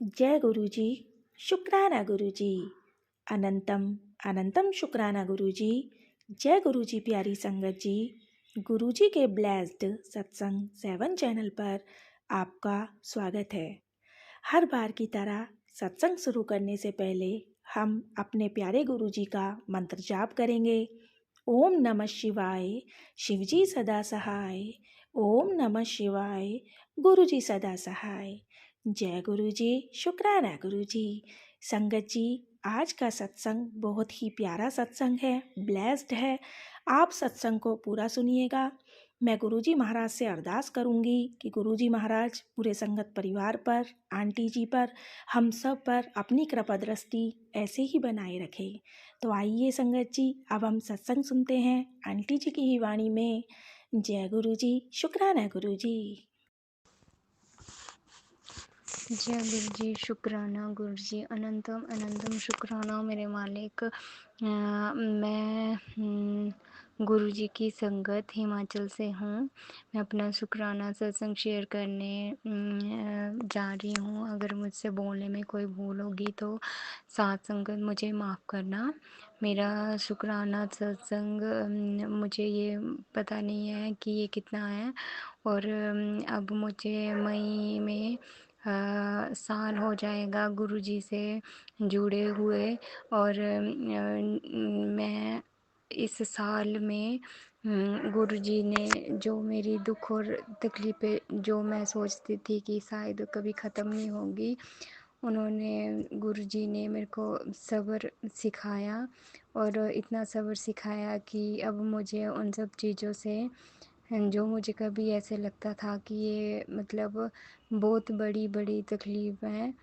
जय गुरु जी। शुक्राना गुरु जी। अनंतम अनंतम शुक्राना गुरु जी। जय गुरु जी। प्यारी संगत जी, गुरु जी के ब्लेस्ड सत्संग 7 चैनल पर आपका स्वागत है। हर बार की तरह सत्संग शुरू करने से पहले हम अपने प्यारे गुरु जी का मंत्र जाप करेंगे। ओम नमः शिवाय, शिवजी सदा सहाय। ओम नमः शिवाय, गुरु जी सदा सहाय। जय गुरु जी। शुक्राना गुरु जी। संगत जी, आज का सत्संग बहुत ही प्यारा सत्संग है, ब्लेस्ड है। आप सत्संग को पूरा सुनिएगा। मैं गुरु जी महाराज से अरदास करूंगी कि गुरु जी महाराज पूरे संगत परिवार पर, आंटी जी पर, हम सब पर अपनी कृपा दृष्टि ऐसे ही बनाए रखें। तो आइए संगत जी, अब हम सत्संग सुनते हैं आंटी जी की ही वाणी में। जय गुरु जी। शुक्राना गुरु जी। जय गुरु जी। शुक्राना गुरु जी। अनंतम अनंतम शुक्राना मेरे मालिक। मैं गुरु जी की संगत हिमाचल से हूँ। मैं अपना शुक्राना सत्संग शेयर करने जा रही हूँ। अगर मुझसे बोलने में कोई भूल होगी तो साथ संगत मुझे माफ़ करना। मेरा शुक्राना सत्संग मुझे ये पता नहीं है कि ये कितना है। और अब मुझे मई में साल हो जाएगा गुरुजी से जुड़े हुए। और मैं इस साल में गुरुजी ने जो मेरी दुख और तकलीफ़ें जो मैं सोचती थी कि शायद कभी ख़त्म नहीं होगी, उन्होंने गुरुजी ने मेरे को सब्र सिखाया। और इतना सब्र सिखाया कि अब मुझे उन सब चीज़ों से जो मुझे कभी ऐसे लगता था कि ये मतलब बहुत बड़ी बड़ी तकलीफ़ है,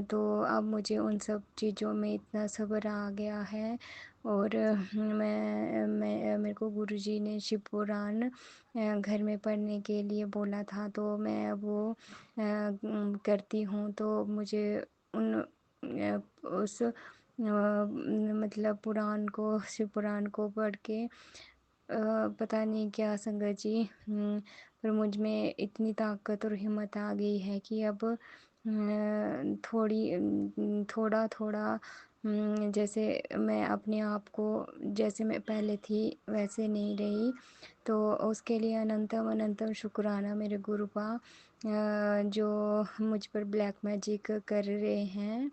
तो अब मुझे उन सब चीज़ों में इतना सब्र आ गया है। और मैं मेरे को गुरुजी ने शिव पुराण घर में पढ़ने के लिए बोला था, तो मैं वो करती हूँ। तो मुझे उन उस मतलब पुराण को, शिव पुराण को पढ़ के पता नहीं क्या संगत जी, पर मुझ में इतनी ताकत और हिम्मत आ गई है कि अब थोड़ा थोड़ा जैसे मैं अपने आप को, जैसे मैं पहले थी वैसे नहीं रही। तो उसके लिए अनंतम अनंतम शुक्राना मेरे गुरुपा, जो मुझ पर ब्लैक मैजिक कर रहे हैं।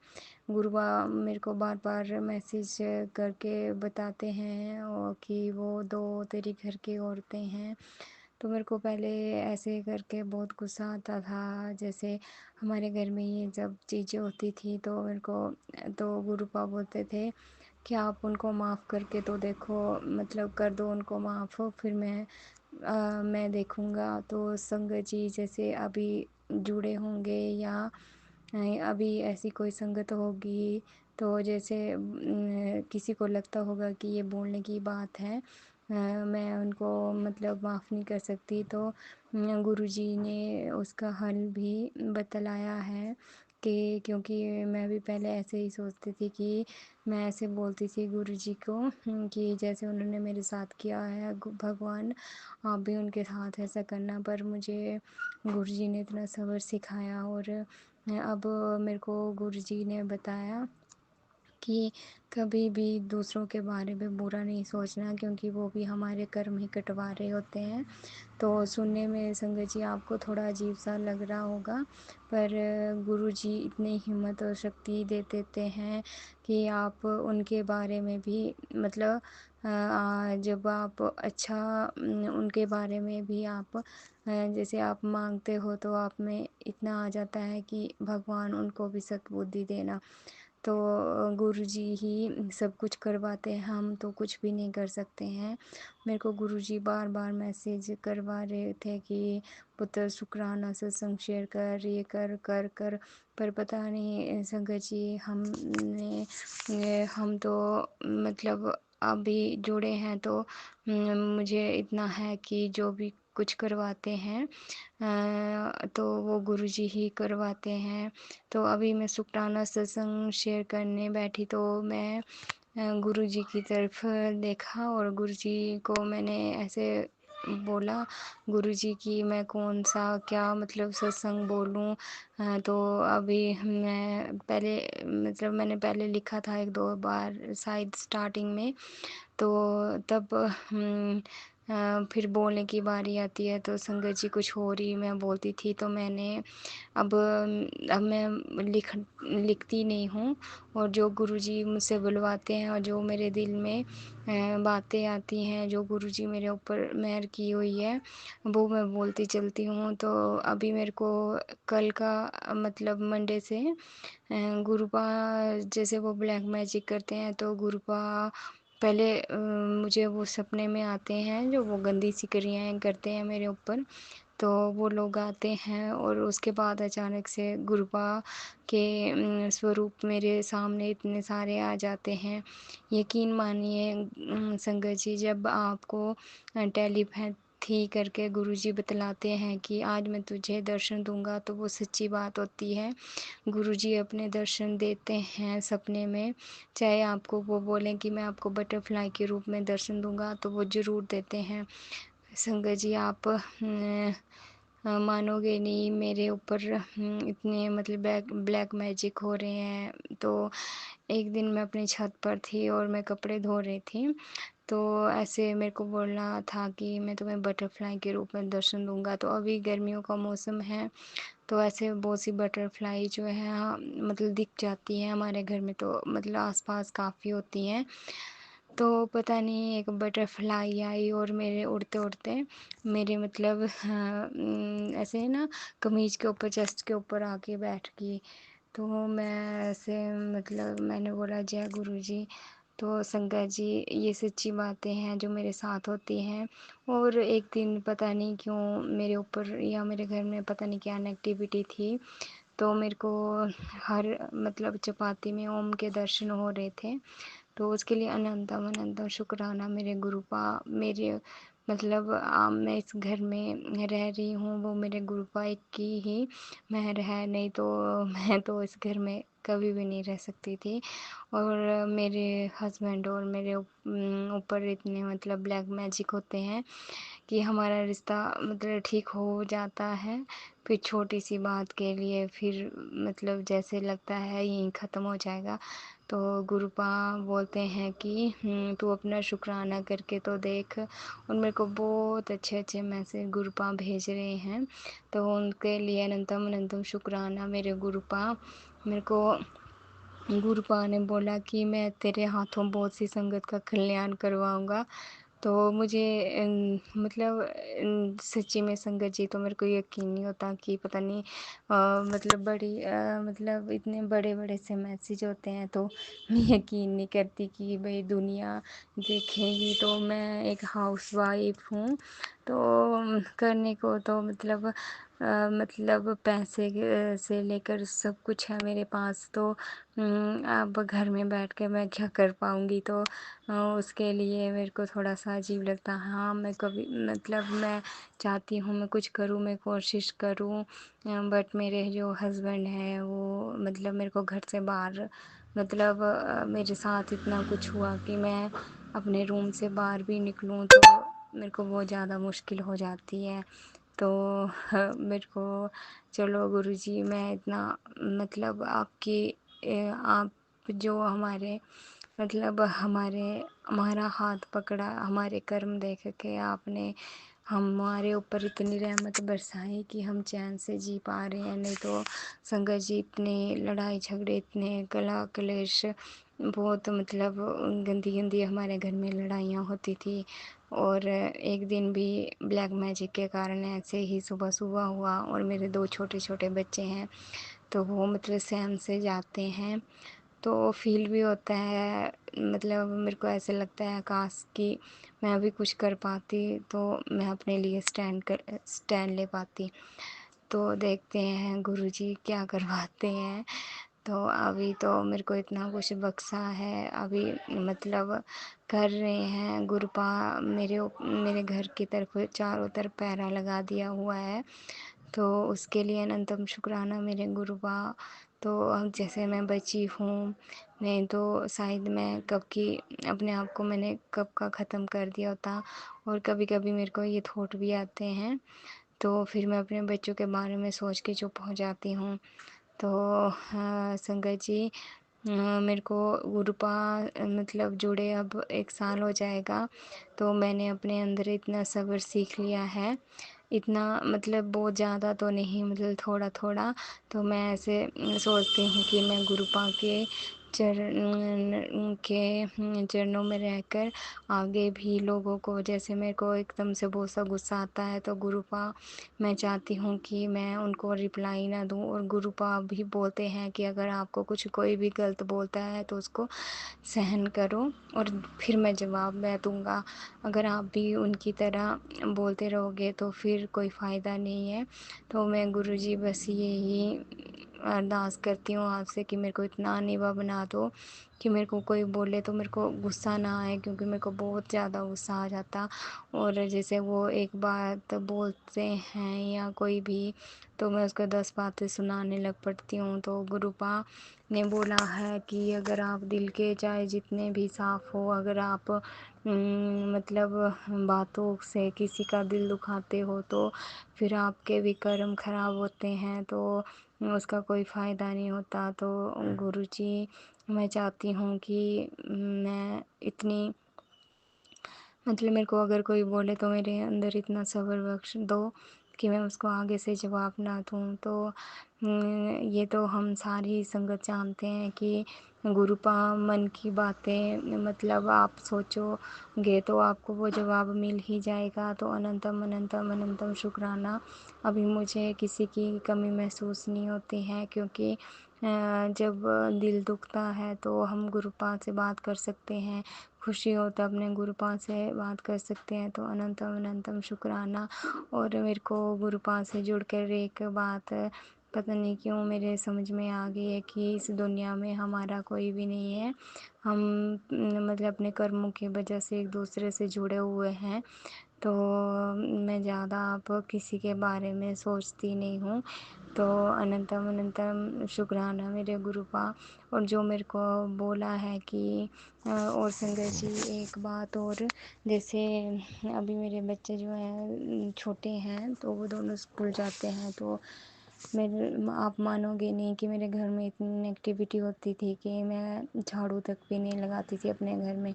गुरुआ मेरे को बार बार मैसेज करके बताते हैं और कि वो दो तेरी घर की औरतें हैं। तो मेरे को पहले ऐसे करके बहुत गुस्सा आता था, जैसे हमारे घर में ये जब चीज़ें होती थी तो मेरे को, तो गुरुपा बोलते थे कि आप उनको माफ़ करके तो देखो, मतलब कर दो उनको माफ़, फिर मैं देखूँगा। तो संगत जी जैसे अभी जुड़े होंगे या अभी ऐसी कोई संगत होगी, तो जैसे किसी को लगता होगा कि ये बोलने की बात है, मैं उनको मतलब माफ़ नहीं कर सकती। तो गुरुजी ने उसका हल भी बतलाया है कि, क्योंकि मैं भी पहले ऐसे ही सोचती थी कि मैं ऐसे बोलती थी गुरुजी को कि जैसे उन्होंने मेरे साथ किया है, भगवान आप भी उनके साथ ऐसा करना। पर मुझे गुरुजी ने इतना सब्र सिखाया। और अब मेरे को गुरुजी ने बताया कि कभी भी दूसरों के बारे में बुरा नहीं सोचना, क्योंकि वो भी हमारे कर्म ही कटवा रहे होते हैं। तो सुनने में संगत जी आपको थोड़ा अजीब सा लग रहा होगा, पर गुरुजी इतनी हिम्मत और शक्ति दे देते हैं कि आप उनके बारे में भी मतलब जब आप अच्छा उनके बारे में भी आप जैसे आप मांगते हो तो आप में इतना आ जाता है कि भगवान उनको भी सद्बुद्धि देना। तो गुरुजी ही सब कुछ करवाते हैं, हम तो कुछ भी नहीं कर सकते हैं। मेरे को गुरुजी बार बार मैसेज करवा रहे थे कि पुत्र शुक्राना सत्संग शेयर कर, ये कर कर कर, पर पता नहीं संगत जी हम तो मतलब अभी जुड़े हैं, तो मुझे इतना है कि जो भी कुछ करवाते हैं तो वो गुरुजी ही करवाते हैं। तो अभी मैं शुक्राना सत्संग शेयर करने बैठी तो मैं गुरुजी की तरफ देखा और गुरुजी को मैंने ऐसे बोला गुरुजी कि मैं कौन-सा क्या मतलब सत्संग बोलूँ। तो अभी मैं पहले मतलब मैंने पहले लिखा था 1-2 बार शायद स्टार्टिंग में, तो तब फिर बोलने की बारी आती है तो संगत जी कुछ और ही मैं बोलती थी, तो मैंने अब मैं लिखती नहीं हूँ, और जो गुरुजी मुझसे बुलवाते हैं और जो मेरे दिल में बातें आती हैं, जो गुरुजी मेरे ऊपर मेहर की हुई है, वो मैं बोलती चलती हूँ। तो अभी मेरे को कल का मतलब मंडे से गुरुपा जैसे वो ब्लैक मैजिक करते हैं, तो गुरुपा पहले मुझे वो सपने में आते हैं, जो वो गंदी सी क्रियाएँ करते हैं मेरे ऊपर, तो वो लोग आते हैं और उसके बाद अचानक से गुरुपा के स्वरूप मेरे सामने इतने सारे आ जाते हैं। यकीन मानिए संगत जी, जब आपको टेलीपैथी करके गुरुजी बतलाते हैं कि आज मैं तुझे दर्शन दूँगा, तो वो सच्ची बात होती है। गुरुजी अपने दर्शन देते हैं सपने में, चाहे आपको वो बोलें कि मैं आपको बटरफ्लाई के रूप में दर्शन दूँगा, तो वो ज़रूर देते हैं। संगत जी, आप मानोगे नहीं, मेरे ऊपर इतने मतलब ब्लैक मैजिक हो रहे हैं। तो एक दिन मैं अपनी छत पर थी और मैं कपड़े धो रही थी, तो ऐसे मेरे को बोला था कि मैं तुम्हें बटरफ्लाई के रूप में दर्शन दूँगा। तो अभी गर्मियों का मौसम है, तो ऐसे बहुत सी बटरफ्लाई जो है मतलब दिख जाती हैं हमारे घर में, तो मतलब आस-पास काफ़ी होती हैं। तो पता नहीं एक बटरफ्लाई आई और मेरे उड़ते-उड़ते मेरे मतलब ऐसे ना कमीज़ के ऊपर, चेस्ट के ऊपर आके बैठ गई। तो मैं ऐसे मतलब मैंने बोला जय गुरुजी। तो संगत जी, ये सच्ची बातें हैं जो मेरे साथ होती हैं, और एक दिन पता नहीं क्यों मेरे ऊपर या मेरे घर में पता नहीं क्या नेगेटिविटी थी, तो मेरे को हर मतलब चपाती में ओम के दर्शन हो रहे थे। तो उसके लिए अनंतम अनंतम शुक्राना मेरे गुरुपा, मेरे मतलब मैं इस घर में रह रही हूँ, वो मेरे गुरुपा एक की ही मेहर है, नहीं तो मैं तो इस घर में कभी भी नहीं रह सकती थी। और मेरे हस्बैंड और मेरे ऊपर इतने मतलब ब्लैक मैजिक होते हैं कि हमारा रिश्ता मतलब ठीक हो जाता है, फिर छोटी सी बात के लिए फिर मतलब जैसे लगता है यहीं ख़त्म हो जाएगा। तो गुरुपा बोलते हैं कि तू अपना शुक्राना करके तो देख, और मेरे को बहुत अच्छे अच्छे मैसेज गुरुपा भेज रहे हैं, तो उनके लिए अनंतम अनंतम शुक्राना मेरे गुरुपा। मेरे को गुरुपा ने बोला कि मैं तेरे हाथों बहुत सी संगत का कल्याण करवाऊँगा। तो मुझे मतलब सच्ची में संगत जी, तो मेरे को यकीन नहीं होता कि पता नहीं मतलब मतलब इतने बड़े-बड़े से मैसेज होते हैं, तो मैं यकीन नहीं करती कि भई दुनिया देखेगी। तो मैं एक हाउसवाइफ़ हूँ, तो करने को तो मतलब पैसे से लेकर सब कुछ है मेरे पास, तो अब घर में बैठ के मैं क्या कर पाऊँगी? तो उसके लिए मेरे को थोड़ा-सा अजीब लगता है। हाँ, मैं कभी मतलब मैं चाहती हूँ मैं कुछ करूँ, मैं कोशिश करूँ, बट मेरे जो हस्बैंड हैं वो मतलब मेरे को घर से बाहर मतलब मेरे साथ इतना कुछ हुआ कि मैं अपने रूम से बाहर भी निकलूँ तो मेरे को बहुत ज़्यादा मुश्किल हो जाती है। तो मेरे को चलो गुरुजी, मैं इतना मतलब आप जो हमारे मतलब हमारा हाथ पकड़ा, हमारे कर्म देख के आपने हमारे ऊपर इतनी रहमत बरसाई कि हम चैन से जी पा रहे हैं, नहीं तो संगत जी इतने लड़ाई झगड़े, इतने कलह कलेश, बहुत मतलब गंदी-गंदी हमारे घर में लड़ाइयाँ होती थी। और एक दिन भी ब्लैक मैजिक के कारण ऐसे ही सुबह-सुबह हुआ, और मेरे 2 छोटे-छोटे बच्चे हैं, तो वो मतलब सहम से जाते हैं। तो फ़ील भी होता है, मतलब मेरे को ऐसे लगता है काश कि मैं भी कुछ कर पाती, तो मैं अपने लिए स्टैंड ले पाती। तो देखते हैं गुरुजी क्या करवाते हैं। तो अभी तो मेरे को इतना कुछ बख्शा है, अभी मतलब कर रहे हैं गुरुपा, मेरे घर की तरफ चारों तरफ पहरा लगा दिया हुआ है। तो उसके लिए अनंतम शुक्राना मेरे गुरुपा। तो अब जैसे मैं बची हूँ, नहीं तो शायद मैं कब की अपने आप को मैंने कब का ख़त्म कर दिया होता। और कभी-कभी मेरे को ये थॉट भी आते हैं, तो फिर मैं अपने बच्चों के बारे में सोच के चुप हो जाती हूँ। तो संगत जी, मेरे को गुरुपा मतलब जुड़े अब 1 साल हो जाएगा, तो मैंने अपने अंदर इतना सब्र सीख लिया है। इतना मतलब बहुत ज़्यादा तो नहीं, मतलब थोड़ा-थोड़ा। तो मैं ऐसे सोचती हूँ कि मैं गुरुपा के चरणों में रहकर आगे भी लोगों को, जैसे मेरे को एकदम से बहुत सा गुस्सा आता है, तो गुरुपा मैं चाहती हूँ कि मैं उनको रिप्लाई ना दूँ। और गुरुपा भी बोलते हैं कि अगर आपको कुछ कोई भी गलत बोलता है तो उसको सहन करो और फिर मैं जवाब मैं दूँगा। अगर आप भी उनकी तरह बोलते रहोगे तो फिर कोई फ़ायदा नहीं है। तो मैं गुरुजी बस यही अरदास करती हूँ आपसे कि मेरे को इतना निवा बना दो कि मेरे को कोई बोले तो मेरे को गुस्सा ना आए, क्योंकि मेरे को बहुत ज़्यादा गुस्सा आ जाता। और जैसे वो एक बात बोलते हैं या कोई भी, तो मैं उसको 10 बातें सुनाने लग पड़ती हूँ। तो गुरुपा ने बोला है कि अगर आप दिल के चाहे जितने भी साफ़ हो, अगर आप मतलब बातों से किसी का दिल दुखाते हो तो फिर आपके भी कर्म ख़राब होते हैं, तो उसका कोई फ़ायदा नहीं होता। तो गुरुजी, मैं चाहती हूँ कि मैं इतनी मतलब मेरे को अगर कोई बोले तो मेरे अंदर इतना सब्र बख्श दो कि मैं उसको आगे से जवाब ना दूँ। तो ये तो हम सारी संगत जानते हैं कि गुरुपा मन की बातें मतलब आप सोचोगे तो आपको वो जवाब मिल ही जाएगा। तो अनंतम अनंतम अनंतम शुक्राना। अभी मुझे किसी की कमी महसूस नहीं होती है, क्योंकि जब दिल दुखता है तो हम गुरुपा से बात कर सकते हैं, खुशी हो तो अपने गुरुपा से बात कर सकते हैं। तो अनंतम अनंतम शुक्राना। और मेरे को गुरुपा से जुड़कर एक बात पता नहीं क्यों मेरे समझ में आ गई है कि इस दुनिया में हमारा कोई भी नहीं है। हम मतलब अपने कर्मों की वजह से एक दूसरे से जुड़े हुए हैं। तो मैं ज़्यादा अब किसी के बारे में सोचती नहीं हूँ। तो अनंतम अनंतम शुक्राना मेरे गुरुपा। और जो मेरे को बोला है कि और संगत जी एक बात और, जैसे अभी मेरे बच्चे जो हैं छोटे हैं, तो वो दोनों स्कूल जाते हैं। तो मेरे आप मानोगे नहीं कि मेरे घर में इतनी नेगेटिविटी होती थी कि मैं झाड़ू तक भी नहीं लगाती थी अपने घर में,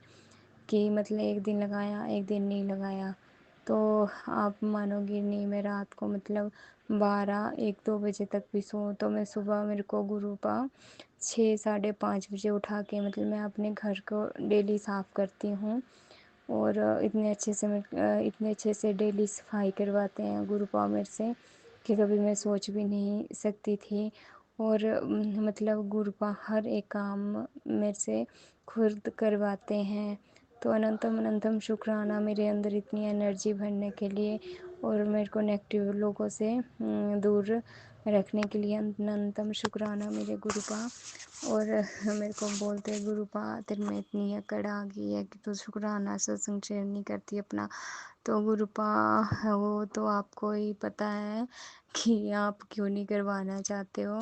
कि मतलब एक दिन लगाया एक दिन नहीं लगाया। तो आप मानोगे नहीं, मैं रात को मतलब 12-1-2 बजे तक भी सोऊं तो मैं सुबह मेरे को गुरुपा 6 साढ़े 5 बजे उठा के मतलब मैं अपने घर को डेली साफ़ करती हूँ। और इतने अच्छे से डेली सफाई करवाते हैं गुरुपा मेरे से कि कभी मैं सोच भी नहीं सकती थी। और मतलब गुरुपा हर एक काम मेरे से खुद करवाते हैं। तो अनंतम अनंतम शुक्राना मेरे अंदर इतनी एनर्जी भरने के लिए और मेरे को नेगेटिव लोगों से दूर रखने के लिए अनंतम शुक्राना मेरे गुरुपा। और मेरे को बोलते गुरुपा तेरे में इतनी अकड़ आ गई है कि तू शुक्राना सत्संग शेयर नहीं करती अपना। तो गुरुपा वो तो आपको ही पता है कि आप क्यों नहीं करवाना चाहते हो।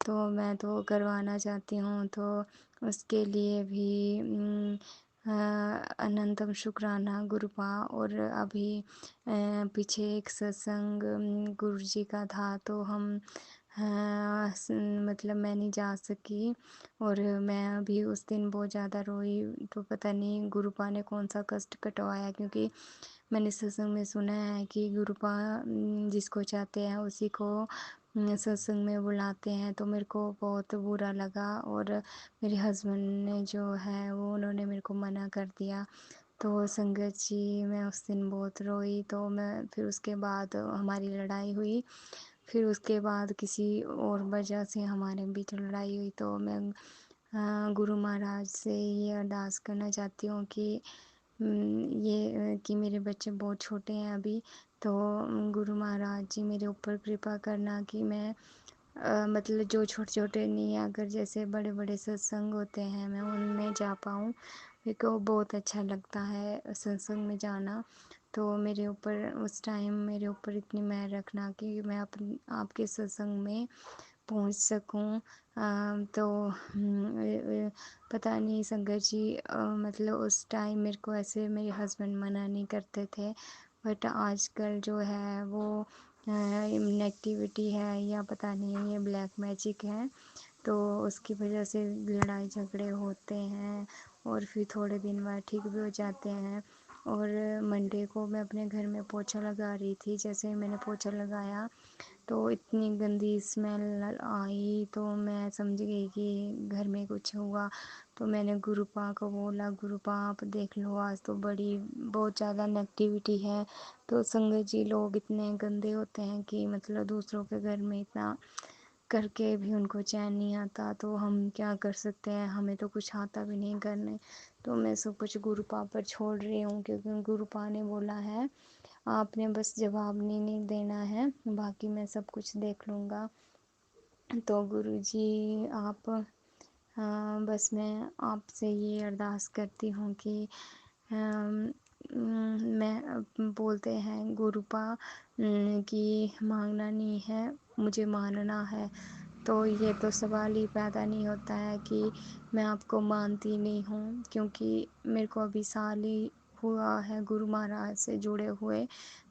तो मैं तो करवाना चाहती हूँ, तो उसके लिए भी अनंतम शुक्राना गुरुपा। और अभी पीछे एक सत्संग गुरुजी का था, तो हम मतलब मैं नहीं जा सकी। और मैं अभी उस दिन बहुत ज़्यादा रोई, तो पता नहीं गुरुपा ने कौन सा कष्ट कटवाया, क्योंकि मैंने सत्संग में सुना है कि गुरुपा जिसको चाहते हैं उसी को सत्संग में बुलाते हैं। तो मेरे को बहुत बुरा लगा। और मेरे हस्बैंड ने जो है वो उन्होंने मेरे को मना कर दिया। तो संगत जी मैं उस दिन बहुत रोई। तो मैं फिर उसके बाद हमारी लड़ाई हुई। फिर उसके बाद किसी और वजह से हमारे बीच लड़ाई हुई। तो मैं गुरु महाराज से ये अरदास करना चाहती हूँ कि ये कि मेरे बच्चे बहुत छोटे हैं अभी। तो गुरु महाराज जी मेरे ऊपर कृपा करना कि मैं मतलब जो छोटे छोटे नहीं, अगर जैसे बड़े बड़े सत्संग होते हैं मैं उनमें जा पाऊँ। मेरे को बहुत अच्छा लगता है सत्संग में जाना। तो मेरे ऊपर उस टाइम मेरे ऊपर इतनी मेहर रखना कि मैं अपनी आपके सत्संग में पहुंच सकूं। तो पता नहीं संगत जी, मतलब उस टाइम मेरे को ऐसे मेरे हस्बैंड मना नहीं करते थे, बट आजकल जो है वो नेगेटिविटी है या पता नहीं ये ब्लैक मैजिक है, तो उसकी वजह से लड़ाई झगड़े होते हैं और फिर थोड़े दिन बाद ठीक भी हो जाते हैं। और मंडे को मैं अपने घर में पोछा लगा रही थी, जैसे ही मैंने पोछा लगाया तो इतनी गंदी स्मेल आई, तो मैं समझ गई कि घर में कुछ हुआ। तो मैंने गुरुपा को बोला, गुरुपा आप देख लो, आज तो बड़ी बहुत ज़्यादा नेगेटिविटी है। तो संगत जी, लोग इतने गंदे होते हैं कि मतलब दूसरों के घर में इतना करके भी उनको चैन नहीं आता, तो हम क्या कर सकते हैं, हमें तो कुछ आता भी नहीं करने। तो मैं सब कुछ गुरुपा पर छोड़ रही हूँ, क्योंकि गुरुपा ने बोला है आपने बस जवाब नहीं देना है, बाकी मैं सब कुछ देख लूँगा। तो गुरुजी आप, बस मैं आपसे ये अरदास करती हूँ कि मैं बोलते हैं गुरुपा कि मांगना नहीं है, मुझे मानना है। तो ये तो सवाल ही पैदा नहीं होता है कि मैं आपको मानती नहीं हूँ, क्योंकि मेरे को अभी साल ही हुआ है गुरु महाराज से जुड़े हुए।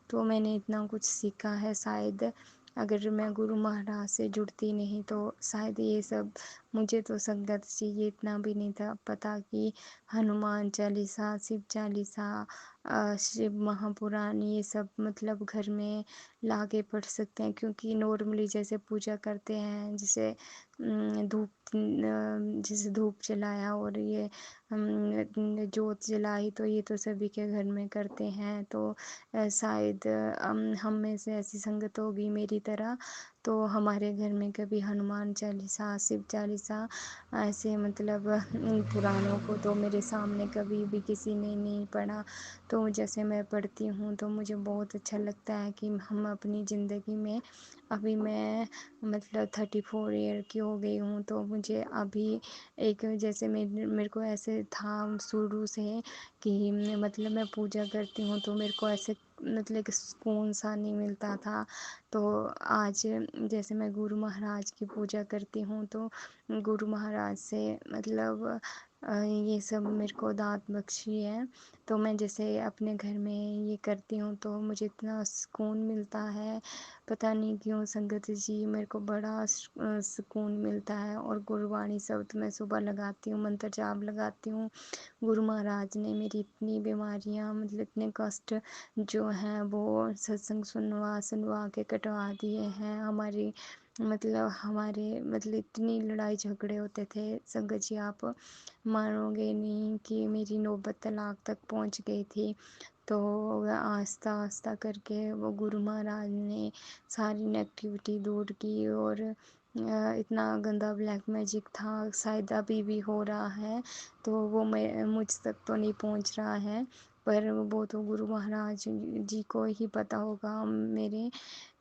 तो मैंने इतना कुछ सीखा है, शायद अगर मैं गुरु महाराज से जुड़ती नहीं तो शायद ये सब, मुझे तो संगत जी ये इतना भी नहीं था पता कि हनुमान चालीसा, शिव चालीसा, शिव महापुराण ये सब मतलब घर में ला के पढ़ सकते हैं। क्योंकि नॉर्मली जैसे पूजा करते हैं, जैसे धूप, जैसे धूप जलाया और ये जोत जलाई, तो ये तो सभी के घर में करते हैं। तो शायद हम में से ऐसी संगत होगी मेरी तरह, तो हमारे घर में कभी हनुमान चालीसा, शिव चालीसा ऐसे मतलब इन पुराणों को तो मेरे सामने कभी भी किसी ने नहीं पढ़ा। तो जैसे मैं पढ़ती हूँ तो मुझे बहुत अच्छा लगता है कि हम अपनी ज़िंदगी में, अभी मैं मतलब 34 ईयर की हो गई हूँ, तो मुझे अभी एक जैसे मेरे को ऐसे था शुरू से कि मतलब मैं पूजा करती हूँ तो मेरे को ऐसे मतलब कि सुकून सा नहीं मिलता था। तो आज जैसे मैं गुरु महाराज की पूजा करती हूँ तो गुरु महाराज से मतलब ये सब मेरे को दात बख्शी है। तो मैं जैसे अपने घर में ये करती हूँ तो मुझे इतना सुकून मिलता है, पता नहीं क्यों संगत जी, मेरे को बड़ा सुकून मिलता है। और गुरुवाणी शब्द मैं सुबह लगाती हूँ, मंत्र जाप लगाती हूँ। गुरु महाराज ने मेरी इतनी बीमारियाँ मतलब इतने कष्ट जो हैं वो सत्संग सुनवा सुनवा के कटवा दिए हैं। हमारे इतनी लड़ाई झगड़े होते थे संगत जी, आप मानोगे नहीं कि मेरी नौबत तलाक तक पहुंच गई थी। तो वह आस्ता आस्ता करके वो गुरु महाराज ने सारी नेगेटिविटी दूर की। और इतना गंदा ब्लैक मैजिक था, शायद अभी भी हो रहा है, तो वो मैं मुझ तक तो नहीं पहुंच रहा है, पर वो तो गुरु महाराज जी को ही पता होगा मेरे,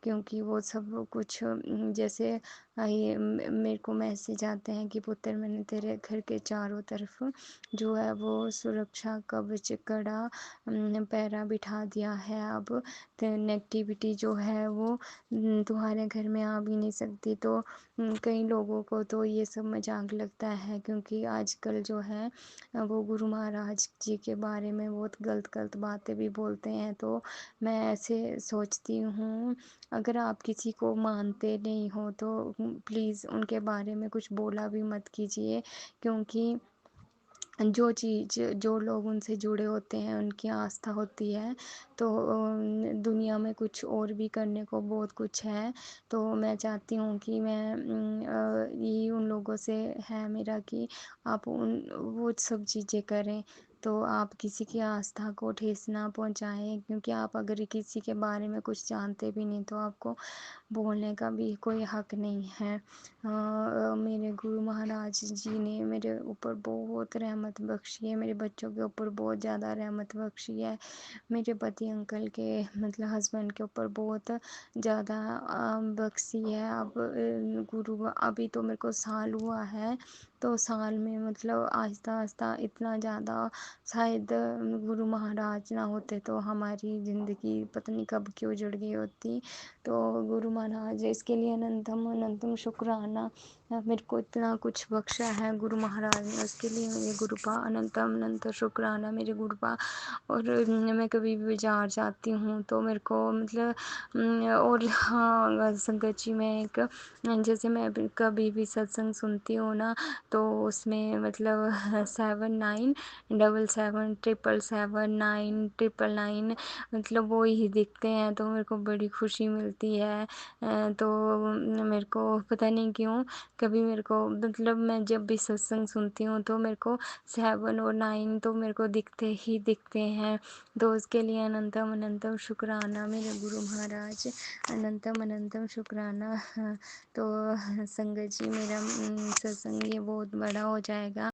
क्योंकि वो सब कुछ जैसे ये मेरे को मैसेज आते हैं कि पुत्र मैंने तेरे घर के चारों तरफ जो है वो सुरक्षा कवच कड़ा पहरा बिठा दिया है। अब नेगेटिविटी जो है वो तुम्हारे घर में आ भी नहीं सकती। तो कई लोगों को तो ये सब मजाक लगता है, क्योंकि आजकल जो है वो गुरु महाराज जी के बारे में बहुत गलत गलत बातें भी बोलते हैं। तो मैं ऐसे सोचती हूँ, अगर आप किसी को मानते नहीं हो तो प्लीज़ उनके बारे में कुछ बोला भी मत कीजिए, क्योंकि जो चीज़ जो लोग उनसे जुड़े होते हैं उनकी आस्था होती है। तो दुनिया में कुछ और भी करने को बहुत कुछ है। तो मैं चाहती हूँ कि मैं यही उन लोगों से है मेरा कि आप उन वो सब चीज़ें करें, तो आप किसी की आस्था को ठेस ना पहुँचाएं, क्योंकि आप अगर किसी के बारे में कुछ जानते भी नहीं तो आपको बोलने का भी कोई हक नहीं है। मेरे गुरु महाराज जी ने मेरे ऊपर बहुत रहमत बख्शी है, मेरे बच्चों के ऊपर बहुत ज़्यादा रहमत बख्शी है, मेरे पति अंकल के मतलब हस्बैंड के ऊपर बहुत ज़्यादा बख्शी है। अब गुरु अभी तो मेरे को साल हुआ है तो साल में मतलब आहिस्ता-आहिस्ता इतना ज़्यादा शायद गुरु महाराज ना होते तो हमारी ज़िंदगी पता नहीं कब की उजड़ गई होती। तो गुरु महाराज इसके लिए अनंतम अनंतम शुक्राना। मेरे को इतना कुछ बख्शा है गुरु महाराज ने, उसके लिए मेरे गुरुपा अनंतम अनंत शुक्राना मेरे गुरुपा। और मैं कभी भी बाज़ार जाती हूँ तो मेरे को मतलब और हाँ, संगत जी मैं एक जैसे मैं अभी कभी भी सत्संग सुनती हूँ ना, तो उसमें मतलब 797777779999 मतलब वो ही दिखते हैं, तो मेरे को बड़ी खुशी मिलती है। तो मेरे को पता नहीं क्यों कभी मेरे को मतलब मैं जब भी सत्संग सुनती हूँ तो मेरे को 7 और 9 तो मेरे को दिखते ही दिखते हैं। तो उसके लिए अनंतम अनंतम शुक्राना मेरे गुरु महाराज, अनंतम अनंतम शुक्राना। तो संगत जी मेरा सत्संग ये बहुत बड़ा हो जाएगा।